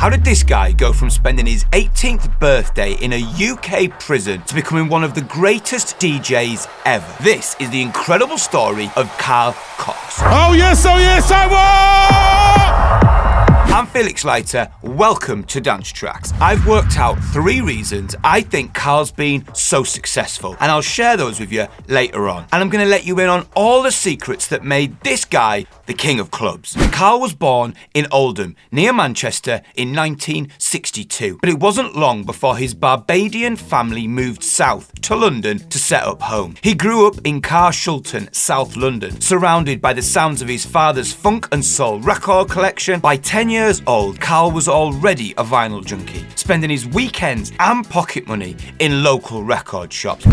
How did this guy go from spending his 18th birthday in a UK prison to becoming one of the greatest DJs ever? This is the incredible story of Carl Cox. Oh yes, I will! I'm Felix Leiter, welcome to Dance Tracks. I've worked out 3 reasons I think Carl's been so successful, and I'll share those with you later on. And I'm going to let you in on all the secrets that made this guy the king of clubs. Carl was born in Oldham, near Manchester, in 1962, but it wasn't long before his Barbadian family moved south to London to set up home. He grew up in Carshulton, South London, surrounded by the sounds of his father's funk and soul record collection. By 10 years old, Carl was already a vinyl junkie, spending his weekends and pocket money in local record shops.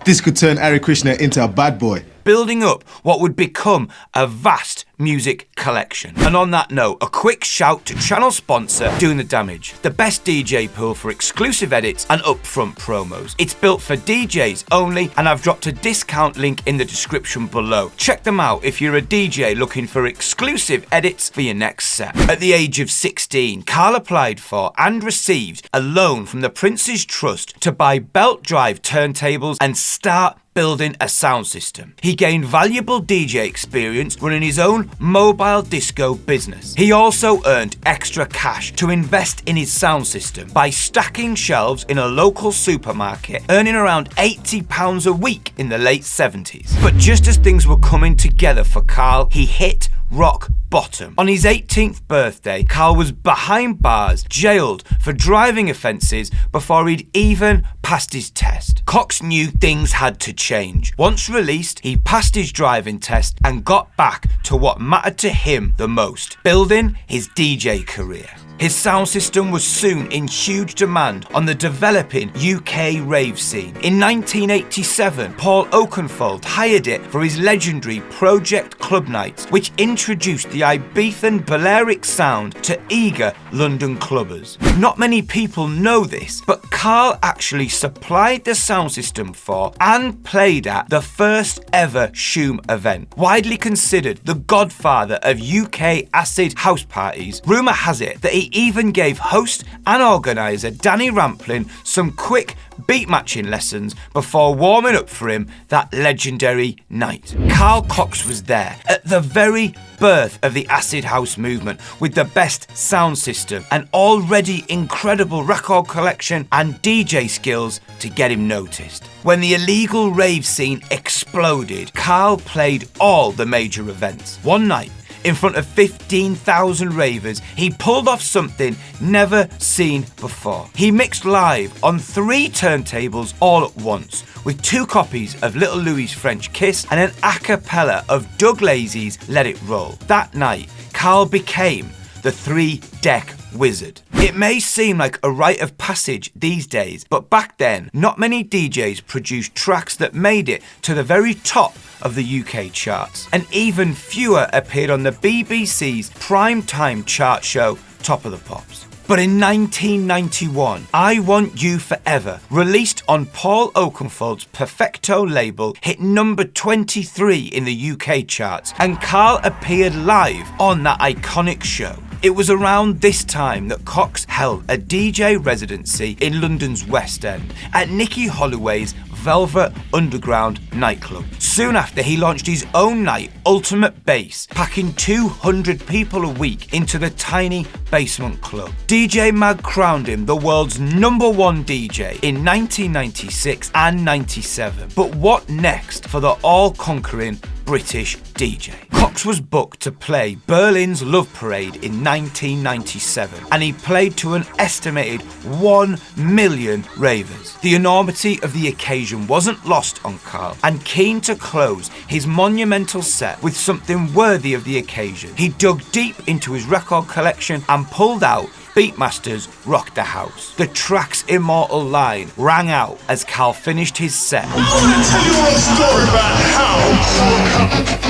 This could turn Hare Krishna into a bad boy. Building up what would become a vast music collection. And on that note, a quick shout to channel sponsor Doing the Damage, the best DJ pool for exclusive edits and upfront promos. It's built for DJs only, and I've dropped a discount link in the description below. Check them out if you're a DJ looking for exclusive edits for your next set. At the age of 16, Carl applied for and received a loan from the Prince's Trust to buy belt drive turntables and start building a sound system. He gained valuable DJ experience running his own mobile disco business. He also earned extra cash to invest in his sound system by stacking shelves in a local supermarket, earning around £80 a week in the late 70s. But just as things were coming together for Carl, he hit rock bottom. On his 18th birthday, Carl was behind bars, jailed for driving offences before he'd even passed his test. Cox knew things had to change. Once released, he passed his driving test and got back to what mattered to him the most, building his DJ career. His sound system was soon in huge demand on the developing UK rave scene. In 1987, Paul Oakenfold hired it for his legendary Project Club Nights, which introduced the Ibizan Balearic sound to eager London clubbers. Not many people know this, but Carl actually supplied the sound system for and played at the first ever Shoom event. Widely considered the godfather of UK acid house parties, rumour has it that he even gave host and organiser Danny Rampling some quick beat matching lessons before warming up for him that legendary night. Carl Cox was there at the very birth of the acid house movement with the best sound system, an already incredible record collection and DJ skills to get him noticed. When the illegal rave scene exploded, Carl played all the major events. One night, in front of 15,000 ravers, he pulled off something never seen before. He mixed live on 3 turntables all at once, with 2 copies of Little Louis's French Kiss and an a cappella of Doug Lazy's Let It Roll. That night, Carl became the 3-deck wizard. It may seem like a rite of passage these days, but back then, not many DJs produced tracks that made it to the very top of the UK charts, and even fewer appeared on the BBC's primetime chart show Top of the Pops. But in 1991, I Want You Forever, released on Paul Oakenfold's Perfecto label, hit number 23 in the UK charts, and Carl appeared live on that iconic show. It was around this time that Cox held a DJ residency in London's West End at Nicky Holloway's Velvet Underground nightclub. Soon after, he launched his own night, Ultimate Bass, packing 200 people a week into the tiny basement club. DJ Mag crowned him the world's #1 DJ in 1996 and 97. But what next for the all-conquering British DJ? Cox was booked to play Berlin's Love Parade in 1997, and he played to an estimated 1 million ravers. The enormity of the occasion wasn't lost on Carl, and keen to close his monumental set with something worthy of the occasion, he dug deep into his record collection and pulled out Beatmaster's Rock the House. The track's immortal line rang out as Carl finished his set. I want to tell you a story about house.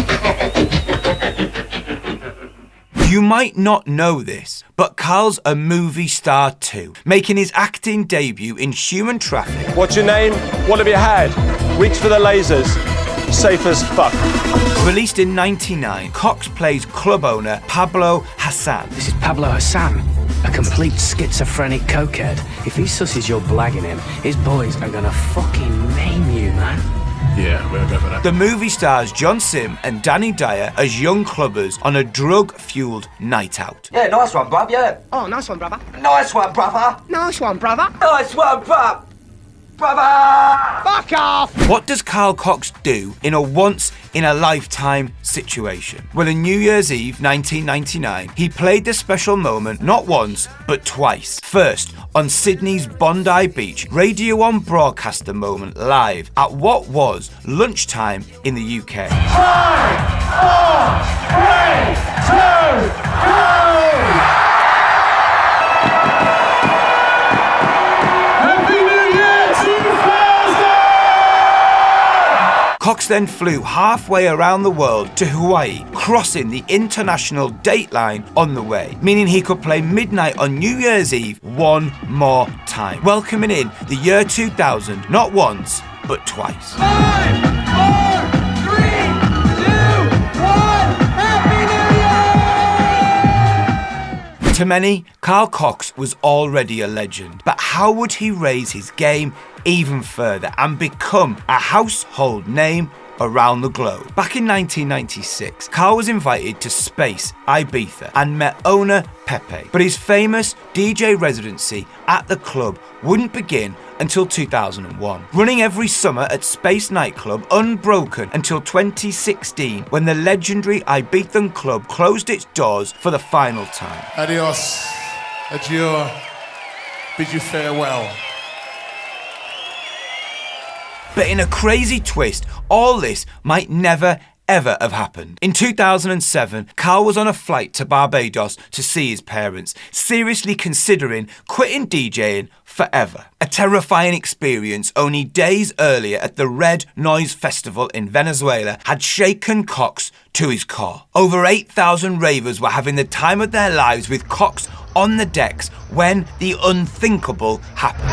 You might not know this, but Carl's a movie star too, making his acting debut in Human Traffic. What's your name? What have you had? Reach for the lasers. Safe as fuck. Released in '99, Cox plays club owner Pablo Hassan. This is Pablo Hassan. A complete schizophrenic cokehead. If he susses you're blagging him, his boys are gonna fucking maim you, man. Yeah, we'll go for that. The movie stars John Sim and Danny Dyer as young clubbers on a drug-fueled night out. Yeah, nice one, bruv, yeah. Oh, nice one, brother. Nice one, brother. Nice one, brother. Nice one, bruv. Brother! Fuck off! What does Carl Cox do in a once-in-a-lifetime situation? Well, on New Year's Eve 1999, he played the special moment not once, but twice. First, on Sydney's Bondi Beach, Radio 1 broadcast the moment live at what was lunchtime in the UK. 5, 4, 3, 2, go! Cox then flew halfway around the world to Hawaii, crossing the international date line on the way, meaning he could play midnight on New Year's Eve one more time, welcoming in the year 2000 not once, but twice. 5, 4, 3, 2, 1, Happy New Year! To many, Carl Cox was already a legend, but how would he raise his game even further and become a household name around the globe? Back in 1996, Carl was invited to Space Ibiza and met owner Pepe, but his famous DJ residency at the club wouldn't begin until 2001, running every summer at Space Nightclub unbroken until 2016, when the legendary Ibizan club closed its doors for the final time. Adios, adieu, bid you farewell. But in a crazy twist, all this might never ever have happened. In 2007, Carl was on a flight to Barbados to see his parents, seriously considering quitting DJing forever. A terrifying experience only days earlier at the Red Noise Festival in Venezuela had shaken Cox to his core. Over 8,000 ravers were having the time of their lives with Cox on the decks when the unthinkable happened.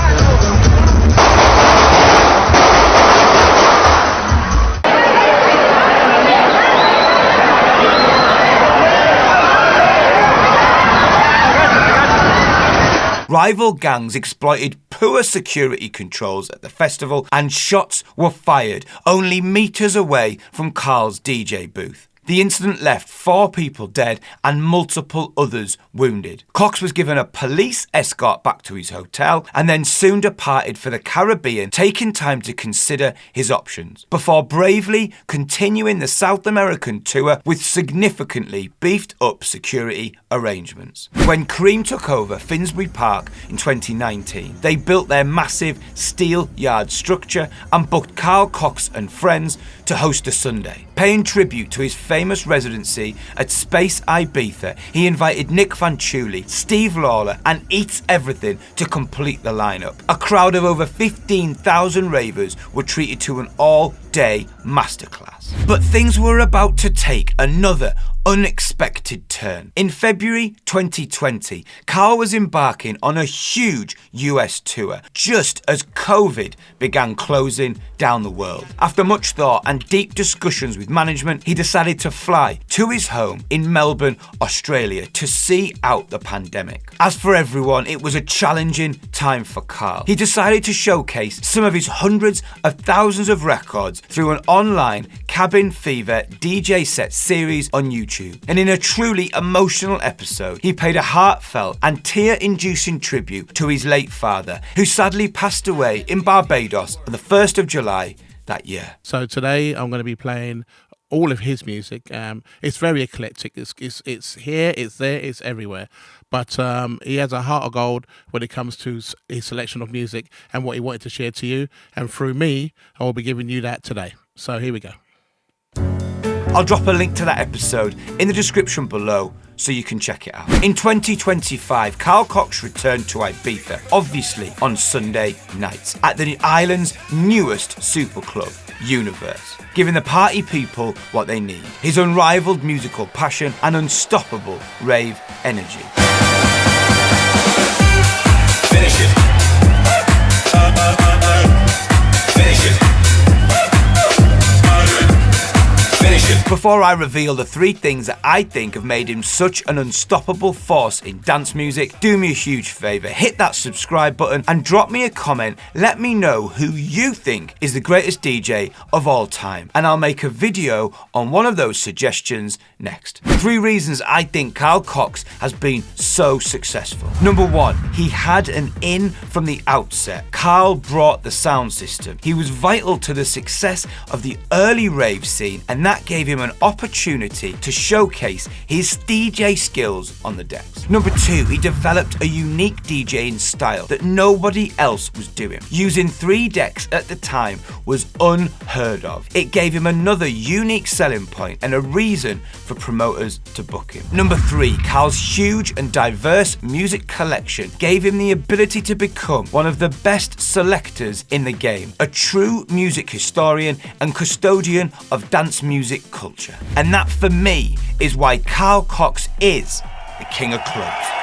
Rival gangs exploited poor security controls at the festival and shots were fired only meters away from Carl's DJ booth. The incident left 4 people dead and multiple others wounded. Cox was given a police escort back to his hotel and then soon departed for the Caribbean, taking time to consider his options, before bravely continuing the South American tour with significantly beefed up security arrangements. When Cream took over Finsbury Park in 2019, they built their massive steel yard structure and booked Carl Cox and friends to host a Sunday. Paying tribute to his famous residency at Space Ibiza, he invited Nick Fanciulli, Steve Lawler and Eats Everything to complete the lineup. A crowd of over 15,000 ravers were treated to an all-day masterclass. But things were about to take another unexpected turn. In February 2020, Carl was embarking on a huge US tour just as COVID began closing down the world. After much thought and deep discussions with management, he decided to fly to his home in Melbourne, Australia to see out the pandemic. As for everyone, it was a challenging time for Carl. He decided to showcase some of his hundreds of thousands of records through an online Cabin Fever DJ set series on YouTube. And in a truly emotional episode, he paid a heartfelt and tear-inducing tribute to his late father, who sadly passed away in Barbados on the 1st of July that year. So today I'm going to be playing all of his music. It's very eclectic. It's here, it's there, it's everywhere. But he has a heart of gold when it comes to his selection of music and what he wanted to share to you. And through me, I will be giving you that today. So here we go. I'll drop a link to that episode in the description below so you can check it out. In 2025, Carl Cox returned to Ibiza, obviously on Sunday nights, at the island's newest superclub, Universe, giving the party people what they need: his unrivaled musical passion and unstoppable rave energy. Finish it. Finish it. Finish it. Before I reveal the 3 things that I think have made him such an unstoppable force in dance music, do me a huge favour, hit that subscribe button and drop me a comment. Let me know who you think is the greatest DJ of all time, and I'll make a video on one of those suggestions next. 3 reasons I think Carl Cox has been so successful. Number 1, he had an in from the outset. Carl brought the sound system. He was vital to the success of the early rave scene, and that gave him an opportunity to showcase his DJ skills on the decks. Number 2, he developed a unique DJing style that nobody else was doing. Using 3 decks at the time was unheard of. It gave him another unique selling point and a reason for promoters to book him. Number 3, Carl's huge and diverse music collection gave him the ability to become one of the best selectors in the game, a true music historian and custodian of dance music culture. And that, for me, is why Carl Cox is the king of clubs.